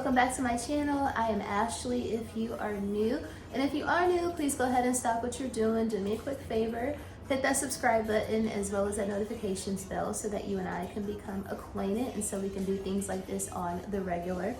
welcome back to my channel. I am Ashley if you are new. And if you are new, please go ahead and stop what you're doing. Do me a quick favor. Hit that subscribe button as well as that notifications bell so that you and I can become acquainted and so we can do things like this on the regular.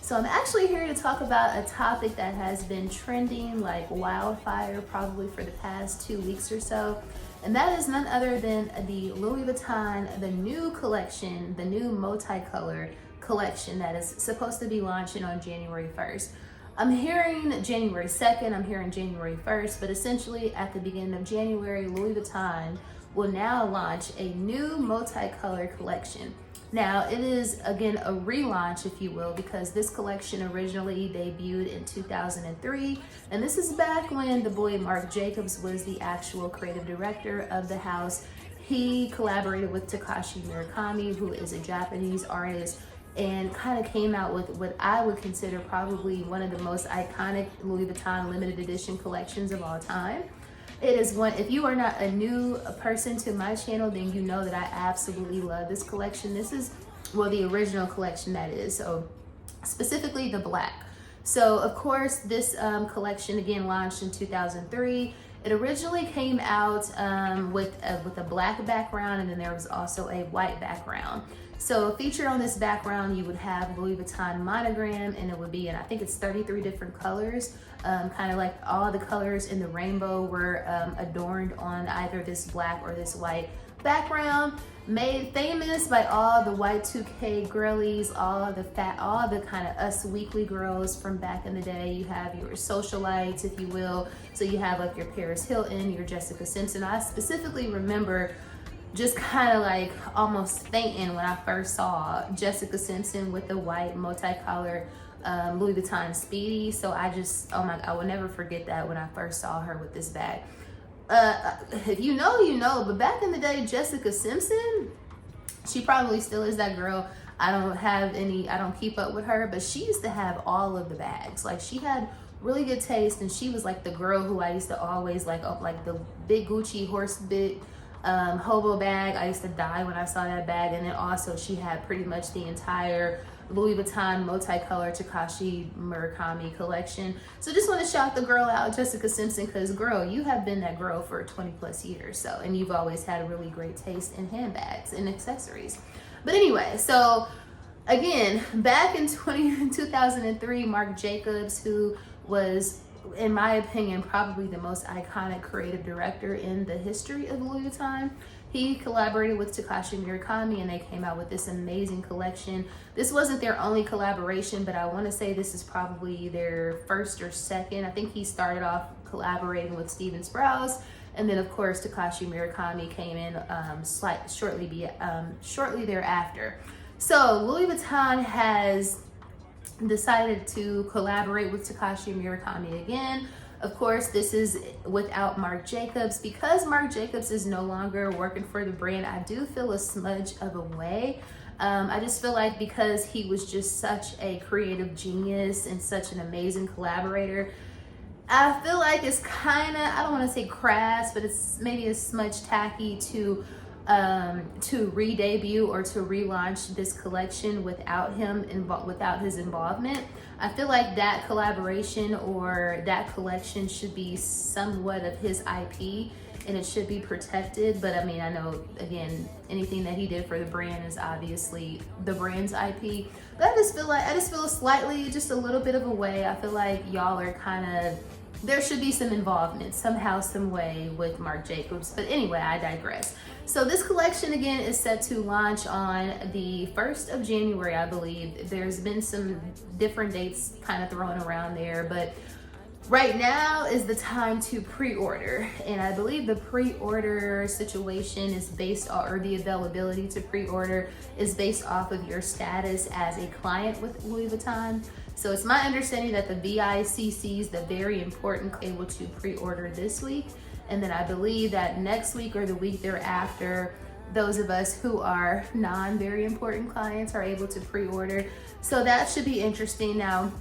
So I'm actually here to talk about a topic that has been trending like wildfire probably for the past 2 weeks or so. And that is none other than the Louis Vuitton, the new collection, the new multicolor collection that is supposed to be launching on January 1st. I'm hearing January 2nd, I'm hearing January 1st, but essentially at the beginning of January, Louis Vuitton will now launch a new multicolor collection. Now, it is, again, a relaunch, if you will, because this collection originally debuted in 2003, and this is back when the boy Marc Jacobs was the actual creative director of the house. He collaborated with Takashi Murakami, who is a Japanese artist, and kind of came out with what I would consider probably one of the most iconic Louis Vuitton limited edition collections of all time. It is one, if you are not a new person to my channel, then you know that I absolutely love this collection. This is, well, the original collection that is, so specifically the black. So of course this collection again launched in 2003. It originally came out with a black background, and then there was also a white background. So featured on this background, you would have Louis Vuitton monogram, and it would be in, I think it's 33 different colors. Kind of like all the colors in the rainbow were adorned on either this black or this white background. Made famous by all the Y2K girlies, all the kind of Us Weekly girls from back in the day. You have your socialites, if you will. So you have like your Paris Hilton, your Jessica Simpson. I specifically remember just kind of like almost fainting when I first saw Jessica Simpson with the white multicolor Louis Vuitton Speedy. So I just, oh my, I will never forget that when I first saw her with this bag. If you know, you know, but back in the day, Jessica Simpson, she probably still is that girl. I don't keep up with her, but she used to have all of the bags. Like, she had really good taste, and she was like the girl who I used to always like the big Gucci hobo bag. I used to die when I saw that bag. And then also she had pretty much the entire Louis Vuitton multicolor Takashi Murakami collection. So just want to shout the girl out, Jessica Simpson, because girl, you have been that girl for 20 plus years. So, and you've always had a really great taste in handbags and accessories. But anyway, so again, back in 2003, Marc Jacobs, who was, in my opinion, probably the most iconic creative director in the history of Louis Vuitton. He collaborated with Takashi Murakami, and they came out with this amazing collection. This wasn't their only collaboration, but I want to say this is probably their first or second. I think he started off collaborating with Steven Sprouse, and then of course Takashi Murakami came in shortly thereafter. So Louis Vuitton has decided to collaborate with Takashi Murakami again. Of course, this is without Marc Jacobs. Because Marc Jacobs is no longer working for the brand, I do feel a smudge of a way. I just feel like because he was just such a creative genius and such an amazing collaborator, I feel like it's kind of, I don't want to say crass, but it's maybe a smudge tacky to re-debut or to relaunch this collection without him, without his involvement. I feel like that collaboration or that collection should be somewhat of his IP, and it should be protected. But I mean, I know, again, anything that he did for the brand is obviously the brand's IP. But I just feel slightly, just a little bit of a way. I feel like y'all are kind of, there should be some involvement somehow, some way with Marc Jacobs. But anyway, I digress. So this collection again is set to launch on the 1st of January, I believe. There's been some different dates kind of thrown around there, but right now is the time to pre-order. And I believe the pre-order situation is based on, or the availability to pre-order is based off of your status as a client with Louis Vuitton. So it's my understanding that the VICCs, the very important, able to pre-order this week. And then I believe that next week or the week thereafter, those of us who are non-very important clients are able to pre-order. So that should be interesting. Now,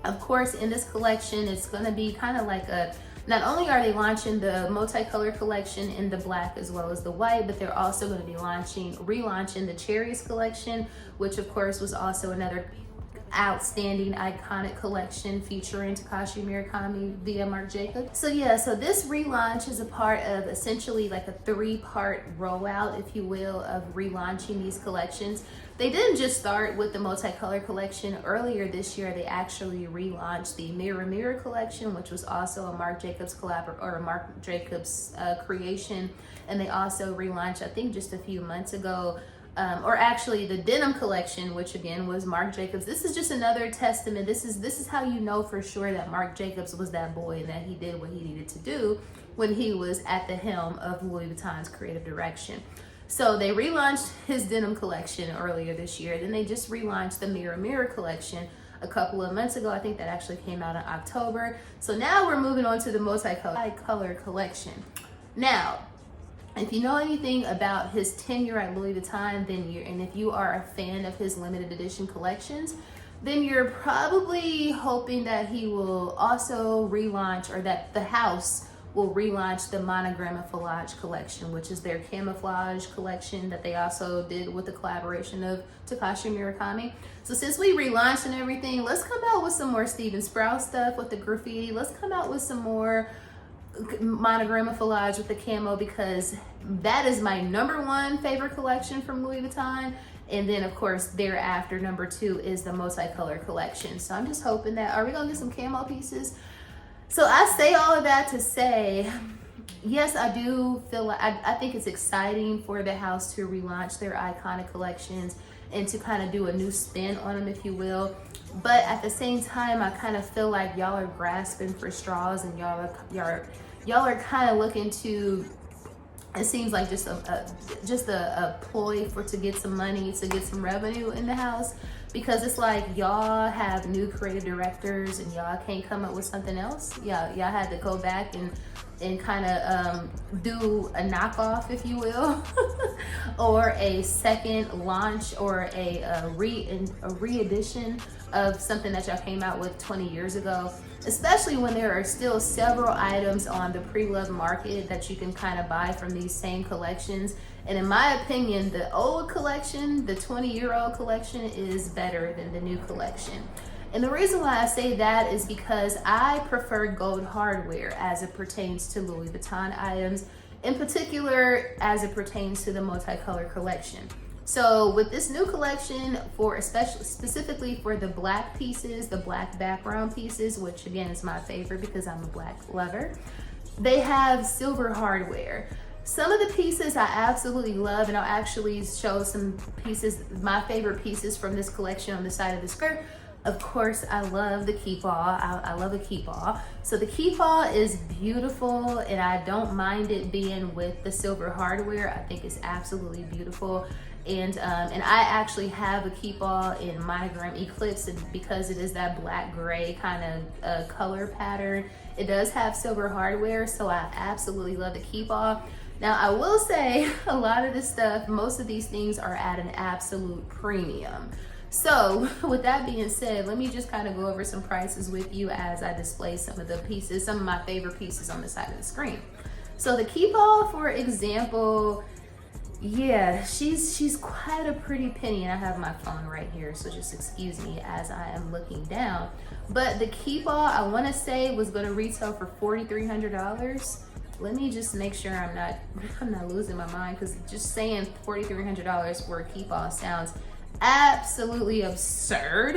of course, in this collection, it's going to be kind of like a, not only are they launching the multicolor collection in the black as well as the white, but they're also going to be relaunching the Cherries collection, which of course was also another outstanding iconic collection featuring Takashi Murakami via Marc Jacobs. So yeah, so this relaunch is a part of essentially like a 3-part rollout, if you will, of relaunching these collections. They didn't just start with the multicolor collection. Earlier this year, they actually relaunched the Mirror Mirror collection, which was also a Marc Jacobs creation. And they also relaunched, I think just a few months ago, or actually the denim collection, which again was Marc Jacobs. This is just another testament. This is how you know for sure that Marc Jacobs was that boy and that he did what he needed to do when he was at the helm of Louis Vuitton's creative direction. So they relaunched his denim collection earlier this year. Then they just relaunched the Mirror Mirror collection a couple of months ago. I think that actually came out in October. So now we're moving on to the multicolor collection. Now, if you know anything about his tenure at Louis Vuitton, and if you are a fan of his limited edition collections, then you're probably hoping that he will also relaunch, or that the house will relaunch the Monogramouflage collection, which is their camouflage collection that they also did with the collaboration of Takashi Murakami. So since we relaunched and everything, let's come out with some more Steven Sprouse stuff with the graffiti. Let's come out with some more Monogramouflage with the camo, because that is my #1 favorite collection from Louis Vuitton. And then of course thereafter, #2 is the multicolor collection. So I'm just hoping that, are we gonna get some camo pieces? So I say all of that to say, yes, I do feel like, I think it's exciting for the house to relaunch their iconic collections and to kind of do a new spin on them, if you will. But at the same time, I kind of feel like y'all are grasping for straws, and y'all are kind of looking to, it seems like just a ploy to get some money, to get some revenue in the house, because it's like y'all have new creative directors and y'all can't come up with something else. Y'all had to go back and kind of do a knockoff, if you will, or a second launch, or a re-edition of something that y'all came out with 20 years ago, especially when there are still several items on the pre-loved market that you can kind of buy from these same collections. And in my opinion, the old collection, the 20-year-old collection, is better than the new collection. And the reason why I say that is because I prefer gold hardware as it pertains to Louis Vuitton items, in particular as it pertains to the multicolor collection. So with this new collection, specifically for the black pieces, the black background pieces, which again is my favorite because I'm a black lover, they have silver hardware. Some of the pieces I absolutely love, and I'll actually show some pieces, my favorite pieces from this collection on the side of the skirt. Of course, I love the keep all. I love a keep all. So the keep all is beautiful, and I don't mind it being with the silver hardware. I think it's absolutely beautiful. And I actually have a keep all in Monogram Eclipse, and because it is that black gray kind of color pattern, it does have silver hardware, so I absolutely love the keep all. Now I will say a lot of this stuff, most of these things are at an absolute premium. So with that being said, let me just kind of go over some prices with you as I display some of the pieces, some of my favorite pieces on the side of the screen. So the keep all, for example, yeah, she's quite a pretty penny, and I have my phone right here, so just excuse me as I am looking down. But the keep all, I want to say, was going to retail for $4,300. Let me just make sure I'm not losing my mind, because just saying $4,300 for a keep all sounds absolutely absurd.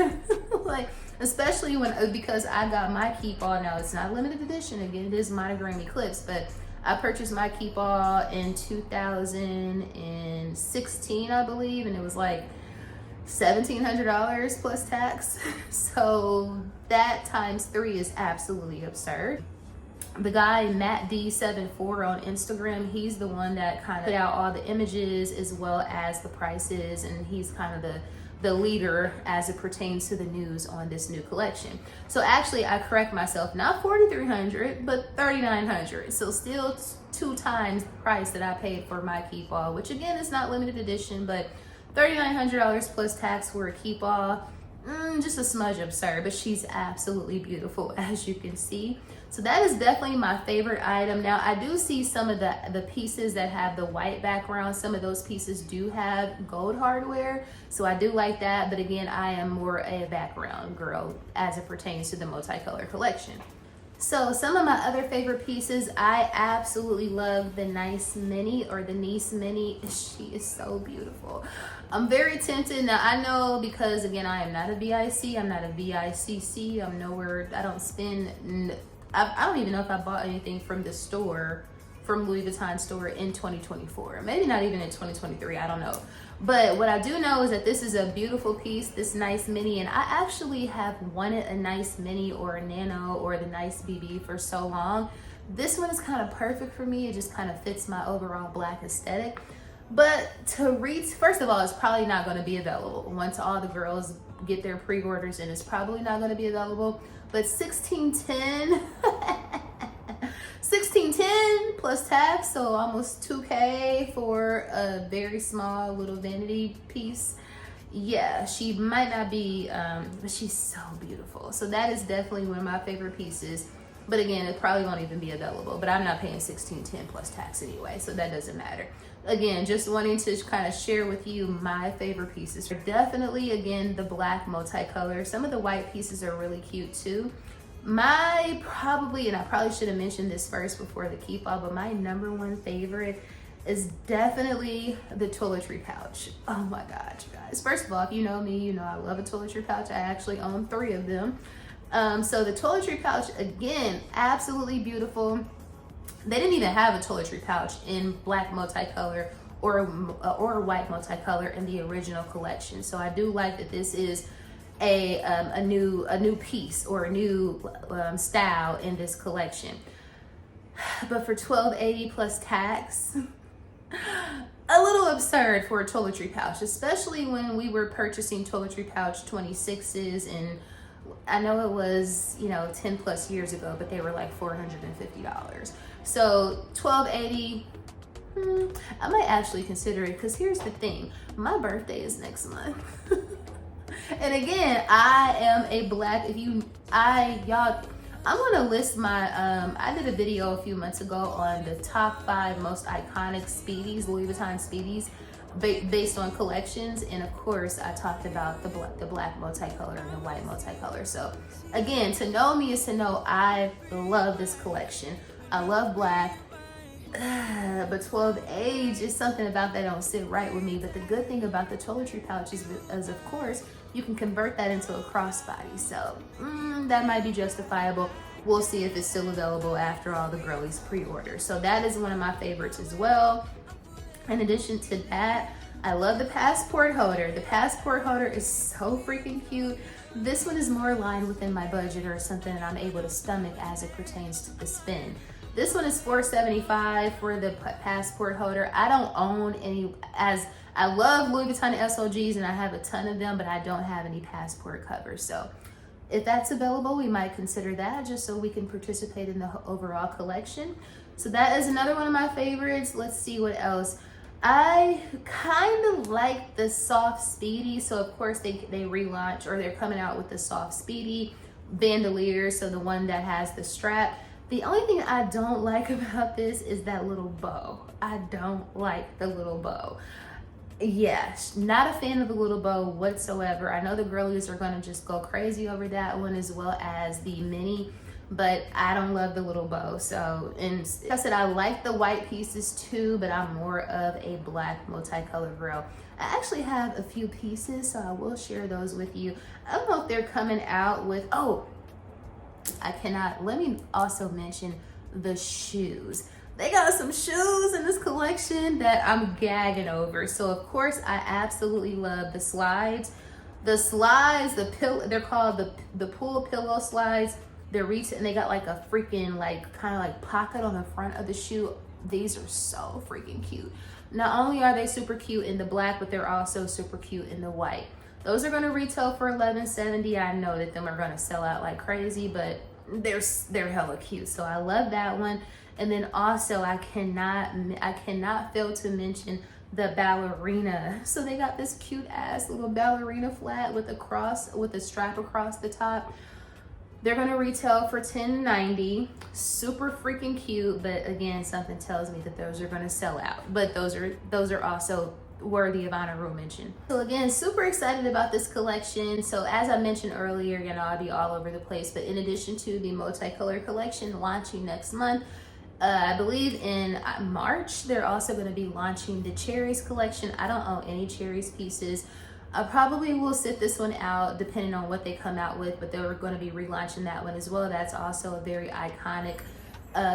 Like, especially because I got my keep all. Now it's not limited edition, again it is Monogram Eclipse, but I purchased my keep all in 2016, I believe, and it was like $1,700 plus tax. So that times 3 is absolutely absurd. The guy Matt D74 on Instagram, he's the one that kind of put out all the images as well as the prices, and he's kind of the leader as it pertains to the news on this new collection. So actually, I correct myself, not $4,300 but $3,900. So still 2 times the price that I paid for my keep all, which again is not limited edition, but $3,900 plus tax for a keep all. Just a smudge absurd, but she's absolutely beautiful, as you can see. So that is definitely my favorite item. Now I do see some of the pieces that have the white background. Some of those pieces do have gold hardware, so I do like that. But again, I am more a background girl as it pertains to the multicolor collection. So some of my other favorite pieces, I absolutely love the Nice Mini or the Nice Mini. She is so beautiful. I'm very tempted. Now I know, because again, I am not a VIC, I'm not a VICC, I'm nowhere, I don't spend, I don't even know if I bought anything from the store, from Louis Vuitton store in 2024. Maybe not even in 2023, I don't know. But what I do know is that this is a beautiful piece, this Nice Mini, and I actually have wanted a Nice Mini or a Nano or the Nice BB for so long. This one is kind of perfect for me. It just kind of fits my overall black aesthetic. But to reach, first of all, it's probably not going to be available. Once all the girls get their pre-orders, and it's probably not going to be available. But 1610 1610 plus tax, so almost 2K for a very small little vanity piece. Yeah, she might not be, but she's so beautiful. So that is definitely one of my favorite pieces. But again, it probably won't even be available, but I'm not paying 1610 plus tax anyway, so that doesn't matter. Again, just wanting to kind of share with you my favorite pieces. Definitely, again, the black multicolor. Some of the white pieces are really cute too. My probably, and I probably should have mentioned this first before the keep all, but my number one favorite is definitely the toiletry pouch. Oh my God, you guys. First of all, if you know me, you know I love a toiletry pouch. I actually own 3 of them. So the toiletry pouch, again, absolutely beautiful. They didn't even have a toiletry pouch in black multicolor or white multicolor in the original collection. So I do like that this is a new piece or a new style in this collection. But for $12.80 plus tax, a little absurd for a toiletry pouch, especially when we were purchasing toiletry pouch 26s, and I know it was, you know, 10 plus years ago, but they were like $450. So $12.80, I might actually consider it, because here's the thing, my birthday is next month. And again, I am a black, I'm gonna list my, I did a video a few months ago on the top 5 most iconic Speedies, Louis Vuitton Speedies, based on collections. And of course, I talked about the black multicolor and the white multicolor. So again, to know me is to know I love this collection. I love black, but 12 age is something about that don't sit right with me. But the good thing about the toiletry pouch is of course, you can convert that into a crossbody. So that might be justifiable. We'll see if it's still available after all the girlies pre-order. So that is one of my favorites as well. In addition to that, I love the passport holder. The passport holder is so freaking cute. This one is more aligned within my budget, or something that I'm able to stomach as it pertains to the spend. This one is $4.75 for the passport holder. I don't own any, as I love Louis Vuitton SOGs and I have a ton of them, but I don't have any passport covers. So if that's available, we might consider that, just so we can participate in the overall collection. So that is another one of my favorites. Let's see what else. I kind of like the soft Speedy. So of course they relaunch, or they're coming out with the soft Speedy bandolier. So the one that has the strap. The only thing I don't like about this is that little bow. I don't like the little bow. Yes, not a fan of the little bow whatsoever. I know the girlies are gonna just go crazy over that one, as well as the mini, but I don't love the little bow. So, and like I said, I like the white pieces too, but I'm more of a black multicolor girl. I actually have a few pieces, so I will share those with you. I don't know if they're coming out with, let me also mention the shoes. They got some shoes in this collection that I'm gagging over. So of course, I absolutely love the slides. The slides, they're called the pool pillow slides. They're and they got like a freaking kind of like pocket on the front of the shoe. These are so freaking cute. Not only are they super cute in the black, but they're also super cute in the white. Those are gonna retail for $11.70. I know that them are gonna sell out like crazy, but they're hella cute. So I love that one. And then also I cannot fail to mention the ballerina. So they got this cute ass little ballerina flat with a strap across the top. They're gonna retail for $10.90. Super freaking cute, but again, something tells me that those are gonna sell out. But those are also worthy of honorable mention. So again, super excited about this collection. So as I mentioned earlier, you know, I'll be all over the place, but in addition to the multicolor collection launching next month, I believe in March, they're also going to be launching the cherries collection. I don't own any cherries pieces. I probably will sit this one out depending on what they come out with, but they're going to be relaunching that one as well. That's also a very iconic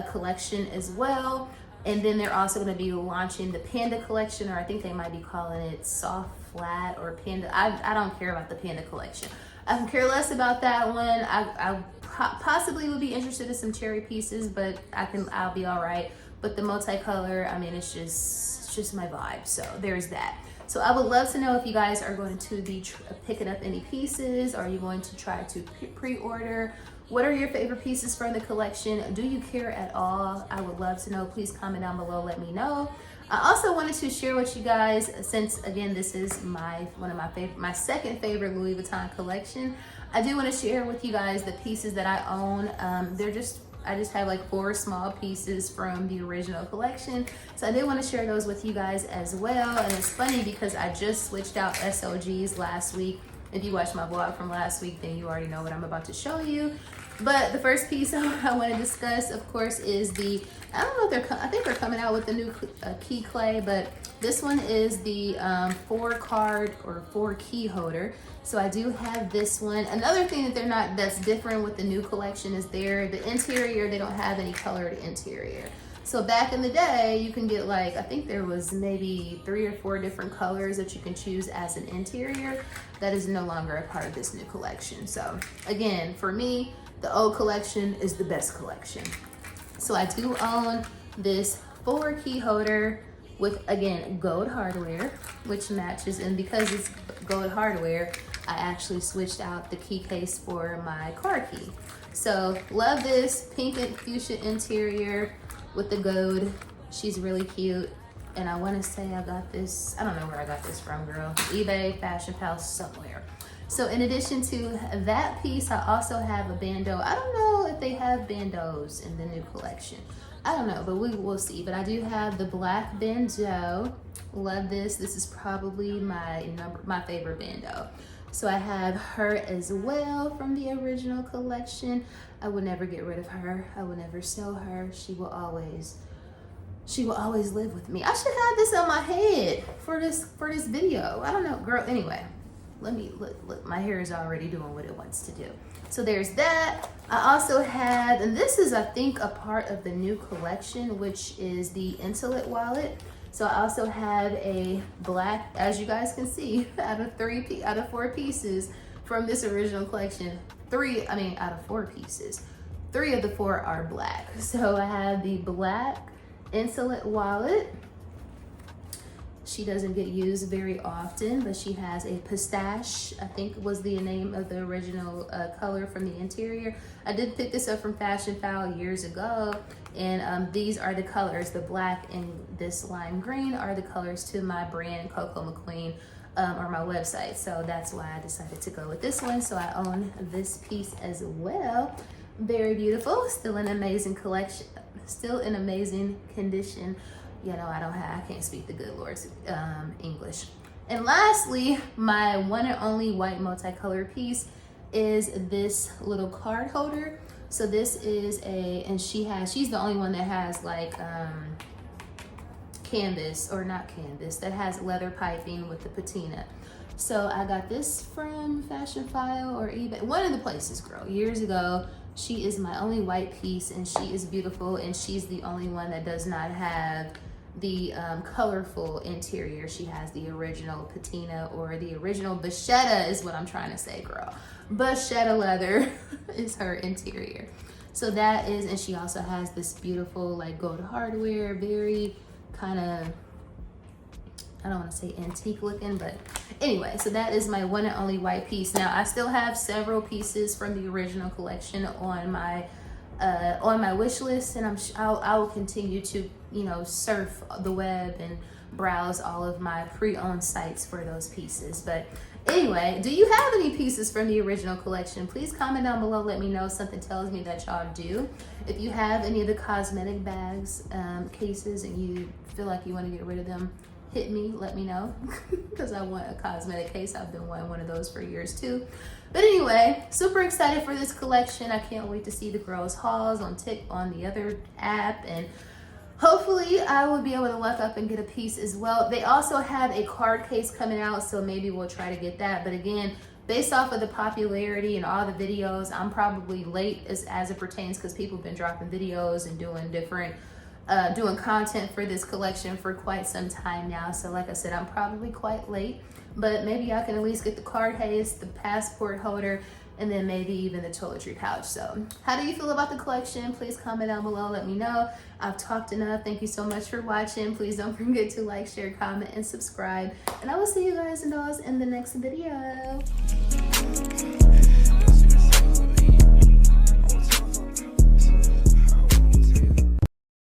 collection as well. And then they're also going to be launching the Panda collection, or I think they might be calling it Soft Flat or Panda. I don't care about the Panda collection. I can care less about that one. I possibly would be interested in some cherry pieces, but I'll be all right. But the multicolor, I mean, it's just my vibe. So there's that. So I would love to know if you guys are going to be picking up any pieces. Are you going to try to pre-order? What are your favorite pieces from the collection? Do you care at all? I would love to know. Please comment down below, let me know. I also wanted to share with you guys, since again, this is my second favorite Louis Vuitton collection. I do want to share with you guys the pieces that I own. I just have like 4 small pieces from the original collection. So I did want to share those with you guys as well. And it's funny because I just switched out SOGs last week. If you watched my vlog from last week, then you already know what I'm about to show you. But the first piece I want to discuss, of course, is the, I don't know if I think they're coming out with the new key clay, but this one is the 4-card or 4-key holder. So I do have this one. Another thing that that's different with the new collection is the interior, they don't have any colored interior. So back in the day, you can get like, I think there was maybe 3 or 4 different colors that you can choose as an interior. That is no longer a part of this new collection. So again, for me, the old collection is the best collection. So I do own this 4-key holder with, again, gold hardware, which matches. And because it's gold hardware, I actually switched out the key case for my car key. So love this pink and fuchsia interior with the gold. She's really cute. And I want to say I got this, I don't know where I got this from, girl. eBay, Fashion Pal, somewhere. So in addition to that piece, I also have a bandeau. I don't know if they have bandeaus in the new collection. I don't know, but we will see. But I do have the black bandeau. Love this. This is probably my favorite bandeau. So I have her as well from the original collection. I will never get rid of her. I will never sell her. She will always live with me. I should have this on my head for this video. I don't know, girl. Anyway, look, my hair is already doing what it wants to do. So there's that. I also have, and this is, I think, a part of the new collection, which is the Insolite wallet. So I also have a black, as you guys can see, out of 4 pieces from this original collection. Out of 4 pieces, 3 of the 4 are black. So I have the black Insolite wallet. She doesn't get used very often, but she has a pistache, I think was the name of the original color from the interior. I did pick this up from Fashion Pal years ago, and these are the colors. The black and this lime green are the colors to my brand COCOMCQUEEN, or my website. So that's why I decided to go with this one. So I own this piece as well. Very beautiful, still an amazing collection, still in amazing condition. You know, I can't speak the good Lord's English. And lastly, my one and only white multicolor piece is this little card holder. So this is and she's the only one that has like canvas, or not canvas, that has leather piping with the patina. So I got this from Fashion File or eBay, one of the places, girl, years ago. She is my only white piece, and she is beautiful, and she's the only one that does not have the colorful interior. She has the original patina, or the original Bachetta is what I'm trying to say, girl. Bachetta leather is her interior. So that is, and she also has this beautiful like gold hardware, very kind of, I don't want to say antique looking, but anyway, so that is my one and only white piece. Now I still have several pieces from the original collection on my wish list, and I will continue to, you know, surf the web and browse all of my pre-owned sites for those pieces. But Anyway, do you have any pieces from the original collection? Please comment down below. Let me know. Something tells me that y'all do. If you have any of the cosmetic bags, cases, and you feel like you want to get rid of them, hit me, let me know, because I want a cosmetic case. I've been wanting one of those for years too. But anyway, super excited for this collection. I can't wait to see the girls' hauls on the other app, and hopefully I will be able to luck up and get a piece as well. They also have a card case coming out, so maybe we'll try to get that. But again, based off of the popularity and all the videos, I'm probably late as it pertains, because people have been dropping videos and doing different doing content for this collection for quite some time now. So like I said, I'm probably quite late, but maybe I can at least get the card case, the passport holder, and then maybe even the toiletry pouch. So how do you feel about the collection? Please comment down below, let me know. I've talked enough. Thank you so much for watching. Please don't forget to like, share, comment, and subscribe. And I will see you guys in the next video.